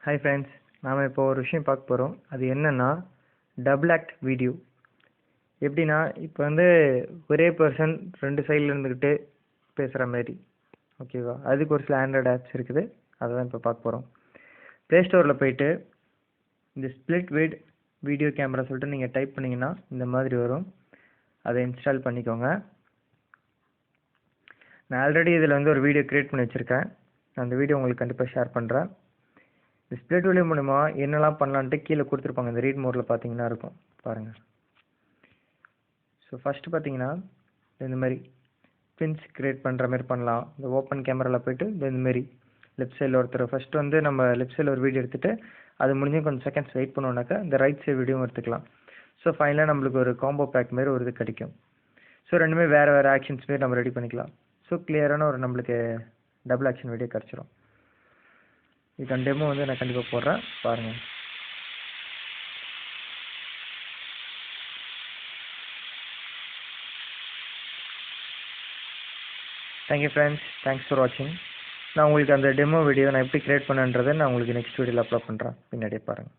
Hi friends, நாம் இப்போ ஒரு விஷயம் பார்க்க போகிறோம். அது என்னென்னா டபுள் ஆக்ட் வீடியோ. எப்படின்னா இப்போ ஒரே பர்சன் ரெண்டு சைடில் இருந்துக்கிட்டு பேசுகிற மாதிரி, ஓகேவா? அதுக்கு ஒரு சில ஆண்ட்ராய்டு ஆப்ஸ் இருக்குது, அதை தான் இப்போ பார்க்க போகிறோம். ப்ளே ஸ்டோரில் போயிட்டு இந்த ஸ்ப்ளிட் விட் வீடியோ கேமரா சொல்லிட்டு நீங்கள் டைப் பண்ணிங்கன்னா இந்த மாதிரி வரும். அதை இன்ஸ்டால் பண்ணிக்கோங்க. நான் ஆல்ரெடி இதில் ஒரு வீடியோ க்ரியேட் பண்ணி வச்சுருக்கேன். அந்த வீடியோ உங்களுக்கு கண்டிப்பாக ஷேர் பண்ணுறேன். இந்த ஸ்ப்ளிட் வீடியோ மூலிமா என்னெல்லாம் பண்ணலான்ட்டு கீழே கொடுத்துருப்பாங்க. இந்த ரீட் மோடில் பார்த்தீங்கன்னா இருக்கும், பாருங்கள். ஸோ ஃபஸ்ட்டு பார்த்தீங்கன்னா இந்த மாதிரி பின்ஸ் க்ரியேட் பண்ணுற மாதிரி பண்ணலாம். இந்த ஓப்பன் கேமராவில் போய்ட்டு இந்த மாதிரி லெஃப்ட் சைடில் ஒருத்தர் ஃபஸ்ட்டு நம்ம லெஃப்ட் சைடில் ஒரு வீடியோ எடுத்துகிட்டு அது முடிஞ்சு கொஞ்சம் செகண்ட்ஸ் வெயிட் பண்ணோன்னாக்கா இந்த ரைட் சைடு வீடியோவும் எடுத்துக்கலாம். ஸோ ஃபைனலாக நம்மளுக்கு ஒரு காம்போ பேக் மாதிரி ஒரு இது கிடைக்கும். ஸோ ரெண்டுமே வேறு ஆக்ஷன்ஸ் மாரி நம்ம ரெடி பண்ணிக்கலாம். ஸோ கிளியரான ஒரு நம்மளுக்கு டபுள் ஆக்ஷன் வீடியோ கிடச்சிரும். இதுக்கான டெமோ நான் கண்டிப்பாக போடுறேன், பாருங்கள். தேங்க்யூ ஃப்ரெண்ட்ஸ், தேங்க்ஸ் ஃபார் வாட்சிங். நான் உங்களுக்கு அந்த டெமோ வீடியோ நான் எப்படி க்ரியேட் பண்ணேன்றதை நான் உங்களுக்கு நெக்ஸ்ட் வீடியோவில் அப்லோட் பண்ணுறேன், பின்னாடியே பாருங்கள்.